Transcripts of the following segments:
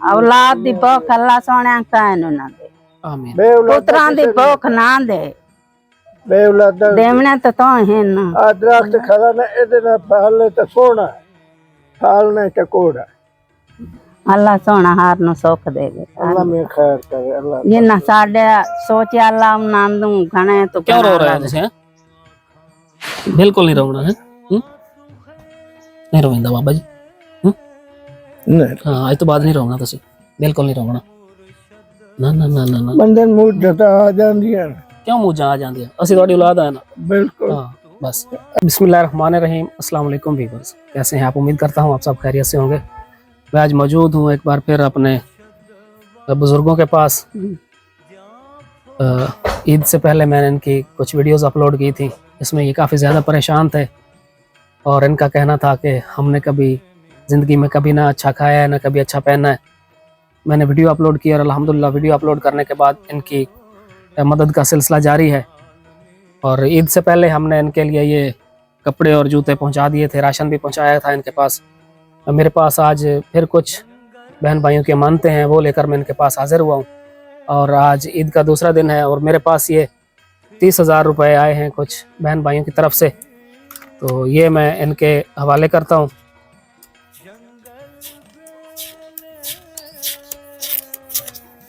औलाद दी भुख अल्लाह सोने कायन ना दे। आमीन। पुत्रां दी भुख ना दे। देवने तो है ना। दरख्त खड़ा ना इधर फल तो सोना फल नहीं तो कोड़ा। अल्लाह सोना हार नु सुख देवे। अल्लाह में खैर करे अल्लाह। ये ना साडे सोचे अल्लाह नांदू घणे तो क्यों रो रहे हैं तुसी? बिल्कुल नहीं रोना है। नहीं रोइंदा बाबा जी। नहीं हाँ आज तो बाद नहीं रोना तुसी। बिल्कुल नहीं रोना। ना ना ना ना ना। बंदे मुंह जता आ जांदी है। क्यों मुंह जा जांदी है? असि तुम्हारी औलाद है ना। बिल्कुल। हाँ बस। बिस्मिल्लाहिर्रहमानिर्रहीम। अस्सलाम वालेकुम व्यूअर्स। कैसे हैं आप? उम्मीद करता हूँ आप सब खैरियत से होंगे। मैं आज मौजूद हूँ एक बार फिर अपने बुजुर्गों के पास। ईद से पहले मैंने इनकी कुछ वीडियोस अपलोड की थी। इसमें ये काफ़ी ज़्यादा परेशान थे और इनका कहना था कि हमने कभी ज़िंदगी में कभी ना अच्छा खाया है ना कभी अच्छा पहना है। मैंने वीडियो अपलोड की और अल्हम्दुलिल्लाह वीडियो अपलोड करने के बाद इनकी मदद का सिलसिला जारी है। और ईद से पहले हमने इनके लिए ये कपड़े और जूते पहुंचा दिए थे, राशन भी पहुंचाया था इनके पास। मेरे पास आज फिर कुछ बहन भाइयों के मानते हैं वो लेकर मैं इनके पास हाजिर हुआ हूँ। और आज ईद का दूसरा दिन है और मेरे पास ये 30,000 रुपये आए हैं कुछ बहन भाइयों की तरफ से। तो ये मैं इनके हवाले करता हूँ।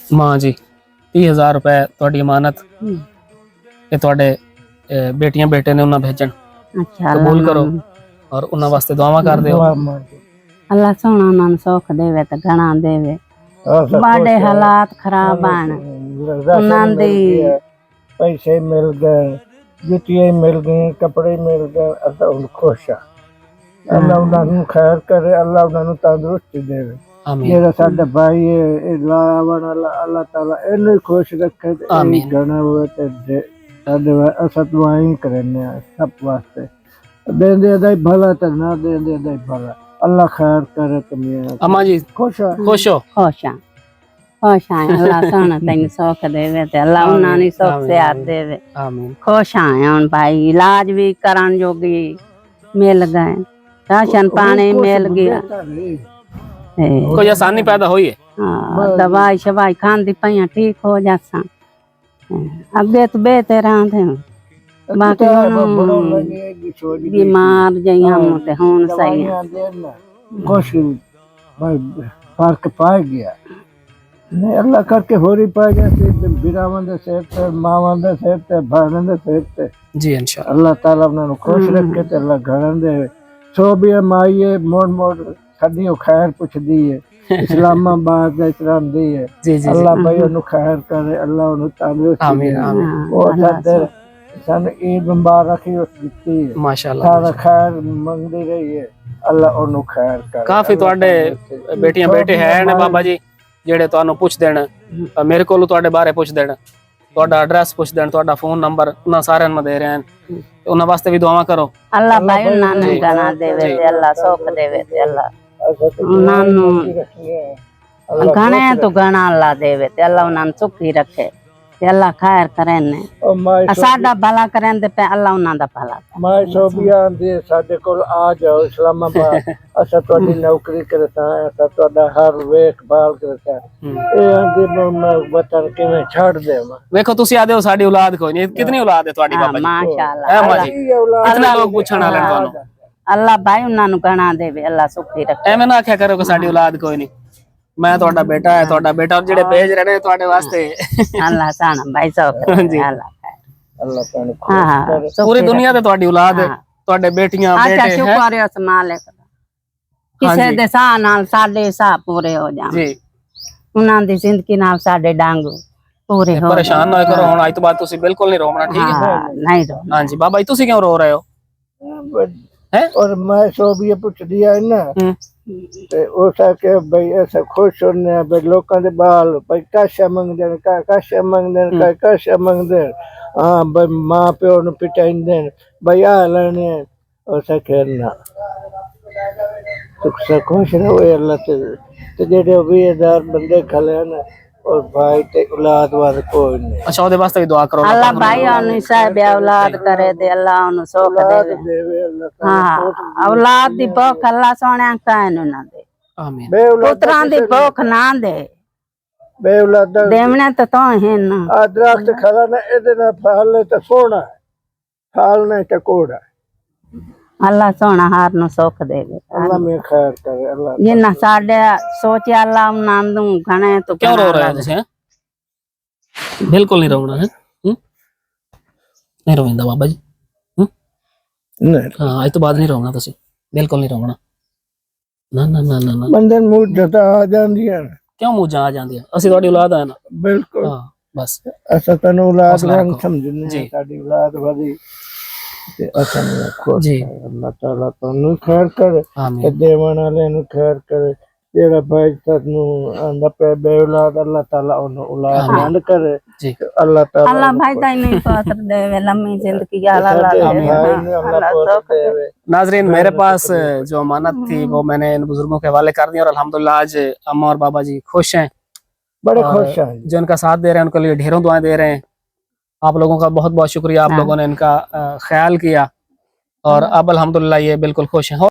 माँ जी 30,000 रुपये थोड़ी अमानत ये थोड़े बेटियां बेटे ने उन्हें भेजन। अच्छा कबूल करो और उन्हें वास्ते दुआ कर दो। अल्लाह सोना उन्हें सुख देवे तो घना देवे। बड़े हालात खराब हैं उन्हें दी पैसे मिल गए जुतियां मिल गई कपड़े मिल गए अल्लाह उन खुश है। अल्लाह उन्हें खैर करे अल्लाह उन्हें तंदुरुस्ती देवे। जेड़ा साडा भाई है लावन अल्लाह ताला इन्हें खुश रखे घना हुए ते साडे असा दुआएं करने सब वास्ते देंदे दा भला ते ना देंदे दा भला अल्लाह खैर करे तुम्हें। अम्मा जी खुश हो खुश अल्लाह सोना तेन सुख देवे ते अल्लाह उन्हें सुख से हाथ देवे। आमीन। खुश आए हूं भाई इलाज भी करन जोगी मिल गए राशन पानी मिल गया। कोई आसानी पैदा हुई है? हाँ दवाई शवाई खांदी पई ठीक हो जासा। अगे तो बेहतर थे बाकी बीमार जई हम ते हुन सही कुछ भाई फर्क पा गया नहीं अल्लाह करके होरी पा गया बिरावन दे सिर ते मावां दे सिर ते भाणन दे सिर ते जी इंशाअल्लाह अल्लाह ताला उन्हें खुश रखे ते अल्लाह घरन दे सो भी माईए मोड़ मोड़ साडी खैर पुछदी है इस्लामाबाद दा इस्लाम दी है। अल्लाह भाई उन्हें खैर करे अल्लाह उन्हें तंदुरुस्ती दे। और साडे सन ईद मुबारक ही उस दित्ती है माशाअल्लाह सारा खैर मंगदी रही है अल्लाह उन्हें खैर करे। काफी तुहाडे बेटियां बेटे हैं ने बाबा जी जेड़े तुहानू पुछ देण मेरे कोलों तुहाडे बारे पुछ देण तुहाडा एड्रेस पुछ देण तुहाडा फोन नंबर उन्हां सारे में दे रहे हैं उन्हां वास्ते भी दुआ करो। अल्लाह भाई उन्हें गाना देवे ते अल्लाह सुख देवे ते अल्लाह उन्हें गाने तो गाना अल्लाह देवे ते अल्लाह उन्हें सुखी रखे ते अल्लाह खैर करे ने साडा भला करे ते पे अल्लाह उन्हां दा भला मैं सोबिया दे साडे कोल आ जाओ इस्लामाबाद असा तोडी नौकरी करता असा तोड़ा हर वेख भाल करता ए आंदे मैं वतन के मैं छोड़ दे। देखो तुसी आदे हो साडी औलाद कोई नहीं कितनी औलाद है तुहाडी बाबा जी? माशाअल्लाह अम्मा जी कितने लोग पूछण वाले तुहानू? अल्लाह भाई उन्हां गाना देवे अल्लाह सुखी रखे। एवें ना आख्या करो कि साडी औलाद कोई नहीं मैं तुहाडा बेटा है तुहाडा बेटा और जेड़े भेज रहे ने तुहाडे वास्ते अल्लाह साना भाई सुख जी अल्लाह ताने हां पूरी दुनिया ते तुहाडी औलाद है तुहाडे बेटियां बेटे हैं। अच्छा शुक्र है उस मालिक दा किसे दे सा नाल साडे सा पूरे हो जाण जी उन्हां दी जिंदगी नाल साडे डांग पूरे हो। परेशान ना करो हुन आज तो बाद तुसी बिल्कुल नहीं रोना ठीक है? नहीं रो। हां जी बाबा जी तुसी क्यों रो रहे हो? हैं और मैं सोबिया पुछ दिया है ना ते ओसा के भाई ऐसा खुश होने भाई लोकां दे बाल भाई काशा मंगदे काशा मंगदे काशा मंगदे हां भाई मां प्यो नु पिटाइंदे भाई आ लेने ओसा खेलना सुख से खुश रहो अल्लाह ते जेडे 20,000 बंदे खले ना और भाई ते औलाद वाले कोई नहीं। अच्छा ओदे वास्ते भी दुआ करो अल्लाह भाई उन्हें साहब औलाद करे दे अल्लाह उन्हें सुख देवे। हां औलाद दी भुख अल्लाह सोने कायन ना दे। आमीन। पुत्रां दी भूख ना दे बेऔलादा देवने तो हैं ना। आ दरख्त खड़ा ना एदे ना फल ते सोना फल ने ते कोड़ा अल्लाह सोना हार नु सुख देवे अल्लाह में खैर करे अल्लाह जिन्ना साडे सोचे अल्लाह उन्हां घणे तो क्यों रो रहे हैं तुसी हैं? बिल्कुल नहीं रोना है। नहीं रोइंदा बाबा जी। नहीं हाँ आज तो बाद नहीं रोना तुसी बिल्कुल नहीं रोना। ना ना ना ना ना बंदे मुंह जता आ जांदियां क्यों मुंह जा जांदी असि तुहाडी औलाद है ना। बिल्कुल हाँ बस असा तन औलाद हौसला रंग रखो। समझने जी। साडी औलाद वदी ते असा ने खुश जी। है अल्लाह ताला तन्नू खैर करे ते आमीन देवन वाले नु खैर करे जेड़ा भाई तन्नू आंदा पे बेऔलाद अल्लाह ताला ओनु औलाद आमीन। नंद करे जी। ते अल्लाह ताला अल्लाह ओनु भाई खुश ताई नहीं पात्र देवे लम्मी जिंदगी अल्लाह साडे देवे भाई ने अल्लाह पुत्र देवे नाजरीन मेरे पास जो अमानत थी वो मैंने इन बुजुर्गों के हवाले कर दी और अल्हम्दुलिल्लाह आज अम्मा और बाबा जी खुश हैं। बड़े और खुश हैं जो इनका साथ दे रहे हैं उनके लिए ढेरों दुआएं दे रहे हैं। आप लोगों का बहुत बहुत शुक्रिया। आप हाँ। लोगों ने इनका ख्याल किया और अब अल्हम्दुलिल्लाह ये बिल्कुल खुश हैं।